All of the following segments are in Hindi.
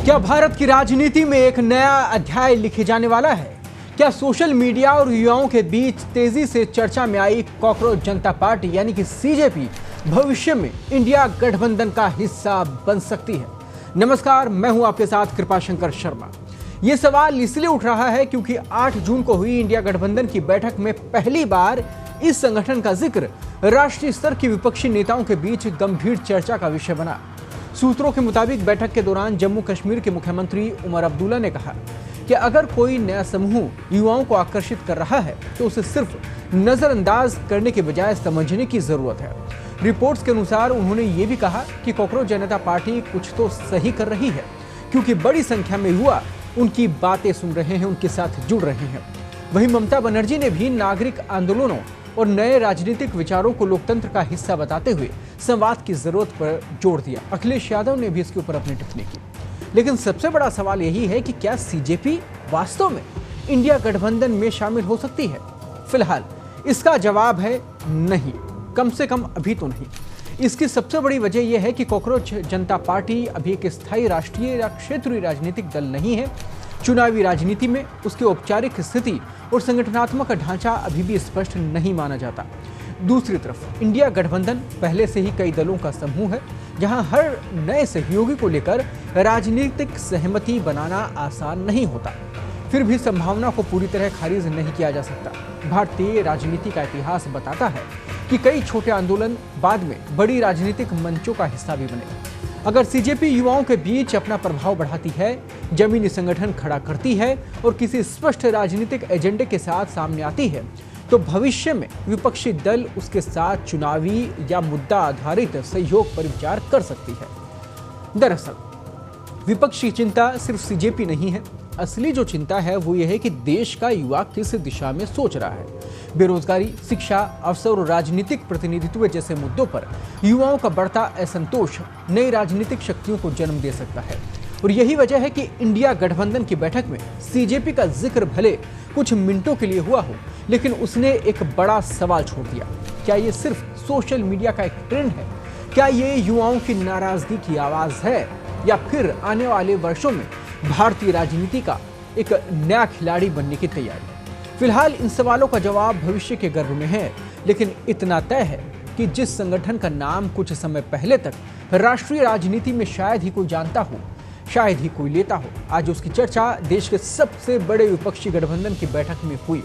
क्या भारत की राजनीति में एक नया अध्याय लिखे जाने वाला है? क्या सोशल मीडिया और युवाओं के बीच तेजी से चर्चा में आई कॉकरोच जनता पार्टी यानी कि सीजेपी भविष्य में इंडिया गठबंधन का हिस्सा बन सकती है? नमस्कार, मैं हूं आपके साथ कृपाशंकर शर्मा। यह सवाल इसलिए उठ रहा है क्योंकि 8 जून को हुई इंडिया गठबंधन की बैठक में पहली बार इस संगठन का जिक्र राष्ट्रीय स्तर के विपक्षी नेताओं के बीच गंभीर चर्चा का विषय बना। सूत्रों के मुताबिक बैठक के दौरान जम्मू कश्मीर के मुख्यमंत्री उमर अब्दुल्ला ने कहा कि अगर कोई नया समूह युवाओं को आकर्षित कर रहा है तो उसे सिर्फ नजरअंदाज करने के बजाय समझने की जरूरत है। रिपोर्ट्स के अनुसार उन्होंने ये भी कहा कि कॉकरोच जनता पार्टी कुछ तो सही कर रही है क्योंकि बड़ी संख्या में युवा उनकी बातें सुन रहे हैं, उनके साथ जुड़ रहे हैं। वहीं ममता बनर्जी ने भी नागरिक आंदोलनों और नए राजनीतिक विचारों को लोकतंत्र का हिस्सा बताते हुए संवाद की जरूरत पर जोर दिया। अखिलेश यादव ने भी इसके ऊपर अपनी टिप्पणी की। लेकिन सबसे बड़ा सवाल यही है कि क्या सीजेपी वास्तव में इंडिया गठबंधन में शामिल हो सकती है? फिलहाल इसका जवाब है नहीं, कम से कम अभी तो नहीं। इसकी सबसे बड़ी वजह यह है कि कॉकरोच जनता पार्टी अभी एक स्थायी राष्ट्रीय या क्षेत्रीय राजनीतिक दल नहीं है। चुनावी राजनीति में उसकी औपचारिक स्थिति और संगठनात्मक ढांचा अभी भी स्पष्ट नहीं माना जाता। दूसरी तरफ इंडिया गठबंधन पहले से ही कई दलों का समूह है, जहां हर नए सहयोगी को लेकर राजनीतिक सहमति बनाना आसान नहीं होता। फिर भी संभावना को पूरी तरह खारिज नहीं किया जा सकता। भारतीय राजनीति का इतिहास बताता है कि कई छोटे आंदोलन बाद में बड़ी राजनीतिक मंचों का हिस्सा भी बने। अगर सीजेपी युवाओं के बीच अपना प्रभाव बढ़ाती है, जमीनी संगठन खड़ा करती है और किसी स्पष्ट राजनीतिक एजेंडे के साथ सामने आती है, तो भविष्य में विपक्षी दल उसके साथ चुनावी या मुद्दा आधारित सहयोग पर विचार कर सकती है। दरअसल विपक्ष की चिंता सिर्फ सीजेपी नहीं है। असली जो चिंता है वो ये है कि देश का युवा किस दिशा में सोच रहा है। बेरोजगारी, शिक्षा, अवसर और राजनीतिक प्रतिनिधित्व जैसे मुद्दों पर युवाओं का बढ़ता असंतोष नई राजनीतिक शक्तियों को जन्म दे सकता है। और यही वजह है कि इंडिया गठबंधन की बैठक में सीजेपी का जिक्र भले कुछ मिनटों के लिए हुआ हो, लेकिन उसने एक बड़ा सवाल छोड़ दिया। क्या ये सिर्फ सोशल मीडिया का एक ट्रेंड है? क्या ये युवाओं की नाराजगी की आवाज है, या फिर आने वाले वर्षों में भारतीय राजनीति का एक नया खिलाड़ी बनने की तैयारी? फिलहाल इन सवालों का जवाब भविष्य के गर्भ में है, लेकिन इतना तय है कि जिस संगठन का नाम कुछ समय पहले तक राष्ट्रीय राजनीति में शायद ही कोई जानता हो, शायद ही कोई लेता हो, आज उसकी चर्चा देश के सबसे बड़े विपक्षी गठबंधन की बैठक में हुई।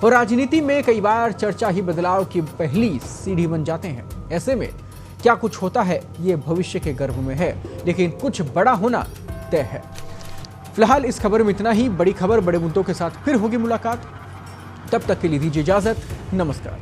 और राजनीति में कई बार चर्चा ही बदलाव की पहली सीढ़ी बन जाते हैं। ऐसे में क्या कुछ होता है ये भविष्य के गर्भ में है, लेकिन कुछ बड़ा होना तय है। फिलहाल इस खबर में इतना ही। बड़ी खबर, बड़े मुद्दों के साथ फिर होगी मुलाकात। तब तक के लिए दीजिए इजाजत। नमस्कार।